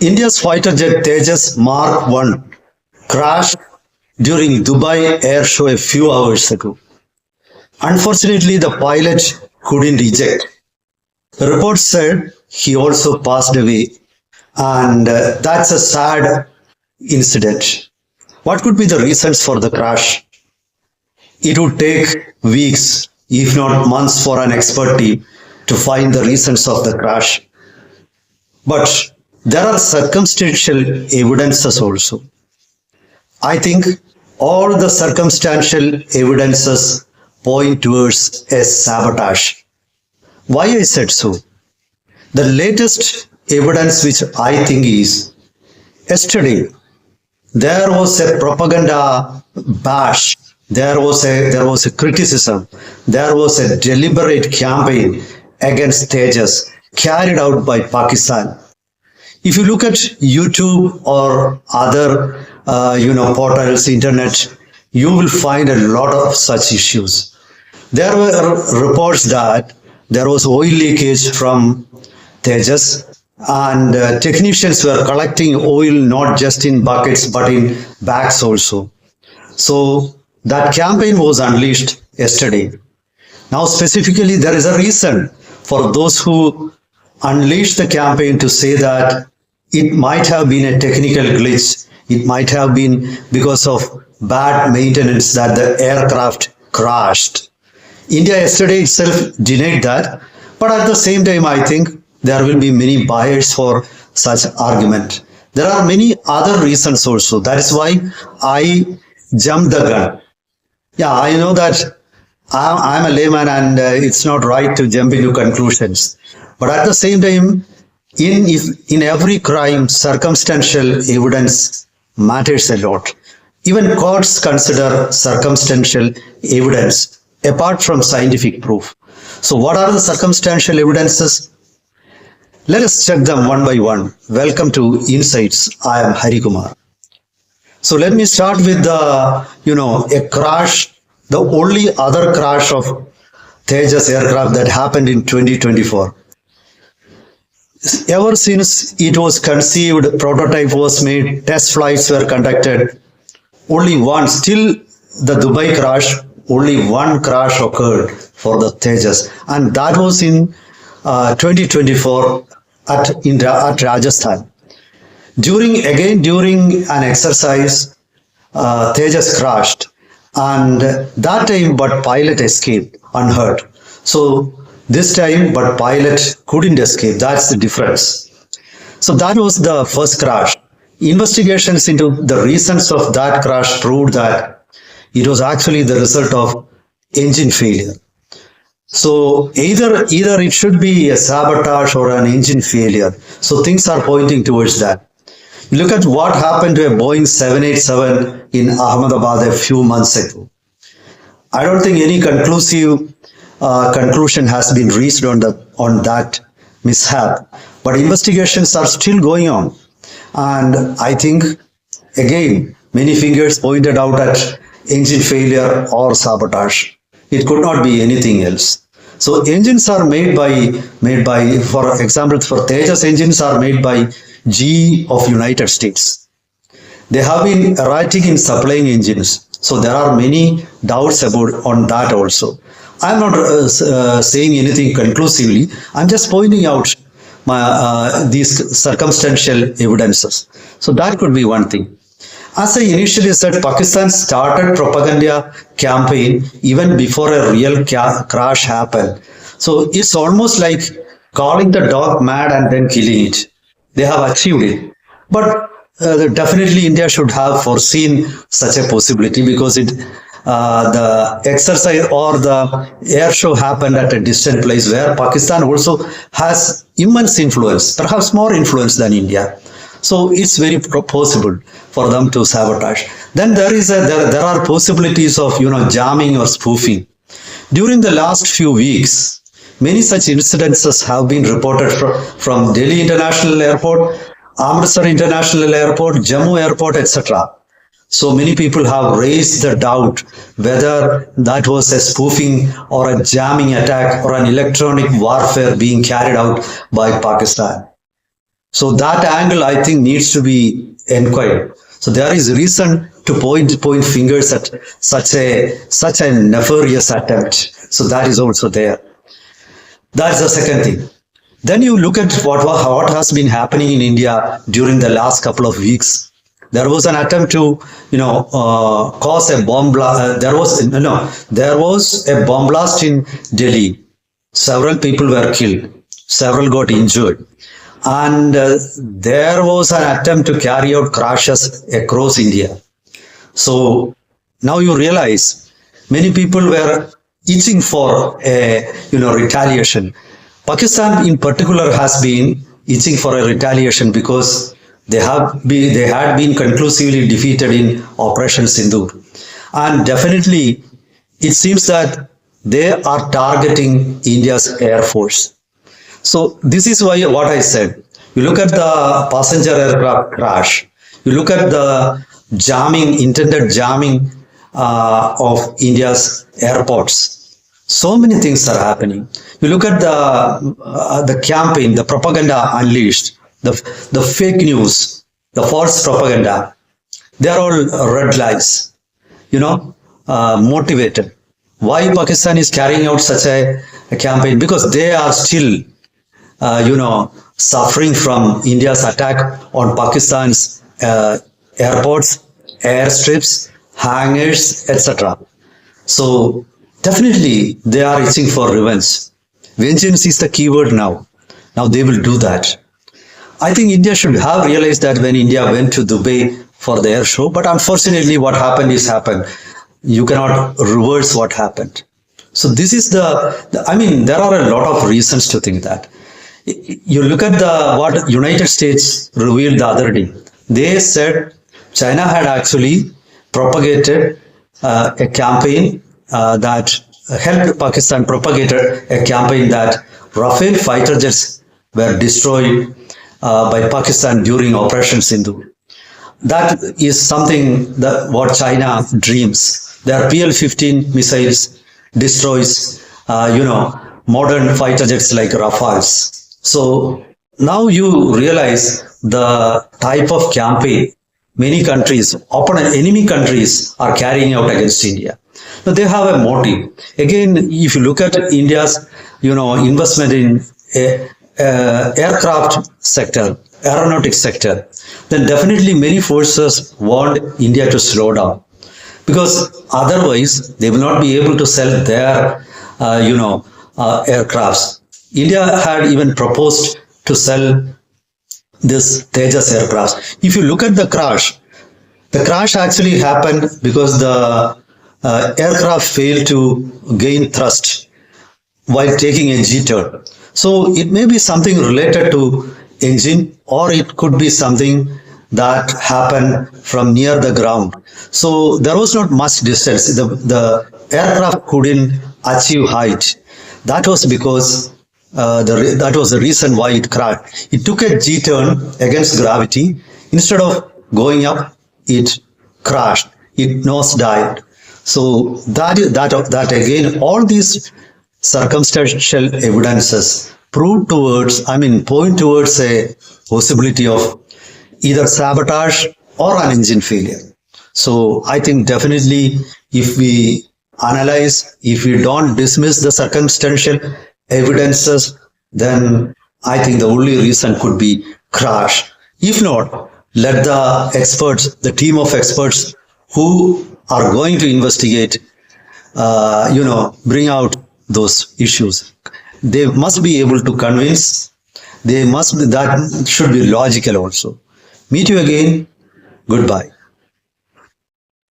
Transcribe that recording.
India's fighter jet Thejas Mark 1 crashed during Dubai air show a few hours ago. Unfortunately, the pilot couldn't eject. The report said he also passed away, and that's a sad incident. What could be the reasons for the crash? It would take weeks, if not months, for an expert team to find the reasons of the crash. But there are circumstantial evidences also. I think all the circumstantial evidences point towards a sabotage. Why I said so? The latest evidence which I think is yesterday there was a propaganda bash, there was a criticism, there was a deliberate campaign against Thejas carried out by Pakistan. If you look at YouTube or other portals, internet, you will find a lot of such issues. There were reports that there was oil leakage from Thejas, and technicians were collecting oil not just in buckets but in bags also. So that campaign was unleashed yesterday. Now specifically there is a reason for those who unleashed the campaign to say that it might have been a technical glitch. It might have been because of bad maintenance that the aircraft crashed. India yesterday itself denied that, but at the same time I think there will be many buyers for such argument. There are many other reasons also. That is why I jumped the gun. Yeah, I know that I'm a layman and it's not right to jump into conclusions. But at the same time, in every crime, circumstantial evidence matters a lot. Even courts consider circumstantial evidence apart from scientific proof. So what are the circumstantial evidences? Let us check them one by one. Welcome to Insights. I am Hari Kumar. So let me start with a crash, the only other crash of Thejas aircraft that happened in 2024. Ever since it was conceived, prototype was made, test flights were conducted. Only one, till the Dubai crash, only one crash occurred for the Thejas, and that was in 2024 at Rajasthan. During an exercise, Thejas crashed, and that time, but pilot escaped unhurt. So this time, but pilot couldn't escape. That's the difference. So that was the first crash. Investigations into the reasons of that crash proved that it was actually the result of engine failure. So either it should be a sabotage or an engine failure. So things are pointing towards that. Look at what happened to a Boeing 787 in Ahmedabad a few months ago. I don't think any conclusive conclusion has been reached on that mishap, but investigations are still going on, and I think again many fingers pointed out at engine failure or sabotage. It could not be anything else. So engines are made by, for example, for Tejas, engines are made by GE of United States. They have been erratic in supplying engines, so there are many doubts about on that also. I'm not saying anything conclusively. I'm just pointing out these circumstantial evidences. So that could be one thing. As I initially said, Pakistan started propaganda campaign even before a real crash happened. So it's almost like calling the dog mad and then killing it. They have achieved it. But definitely India should have foreseen such a possibility, because the exercise or the air show happened at a distant place where Pakistan also has immense influence, perhaps more influence than India. So it's very possible for them to sabotage. Then there are possibilities of jamming or spoofing. During the last few weeks, many such incidences have been reported from Delhi International Airport, Amritsar International Airport, Jammu Airport, etc. So many people have raised the doubt whether that was a spoofing or a jamming attack or an electronic warfare being carried out by Pakistan. So that angle, I think, needs to be inquired. So there is reason to point fingers at such a nefarious attempt. So that is also there. That's the second thing. Then you look at what has been happening in India during the last couple of weeks. There was an attempt to, cause a bomb blast. There was a bomb blast in Delhi. Several people were killed. Several got injured. And there was an attempt to carry out crashes across India. So now you realize many people were itching for a retaliation. Pakistan in particular has been itching for a retaliation because they had been conclusively defeated in Operation Sindoor. And definitely it seems that they are targeting India's Air Force. So this is why what I said. You look at the passenger aircraft crash. You look at the intended jamming of India's airports. So many things are happening. You look at the campaign, the propaganda unleashed, the fake news, the false propaganda. They are all red lies. Motivated. Why Pakistan is carrying out such a campaign? Because they are still suffering from India's attack on Pakistan's airports, airstrips, hangars, etc. So definitely they are itching for revenge. Vengeance is the keyword now. Now they will do that. I think India should have realized that when India went to Dubai for the air show, but unfortunately what happened is happened. You cannot reverse what happened. So this is there are a lot of reasons to think that. You look at what United States revealed the other day. They said China had actually propagated a campaign that helped Pakistan propagated a campaign that Rafale fighter jets were destroyed by Pakistan during Operation Sindoor. That is something that what China dreams. Their PL-15 missiles destroys, modern fighter jets like Rafales. So now you realize the type of campaign many countries, enemy countries are carrying out against India. Now they have a motive. Again, if you look at India's, investment in aircraft sector, aeronautics sector, then definitely many forces want India to slow down, because otherwise they will not be able to sell their, aircrafts. India had even proposed to sell this Thejas aircraft. If you look at the crash actually happened because the aircraft failed to gain thrust while taking a G-turn. So it may be something related to engine, or it could be something that happened from near the ground. So there was not much distance. The aircraft couldn't achieve height. That was because that was the reason why it crashed. It took a G-turn against gravity. Instead of going up, it crashed. It nosedived. So that again, all these circumstantial evidences point towards a possibility of either sabotage or an engine failure. So I think definitely if we analyze, if we don't dismiss the circumstantial evidences, then I think the only reason could be crash. If not, let the experts, the team of experts who are going to investigate, bring out those issues. They must be able to convince. That should be logical also. Meet you again. Goodbye.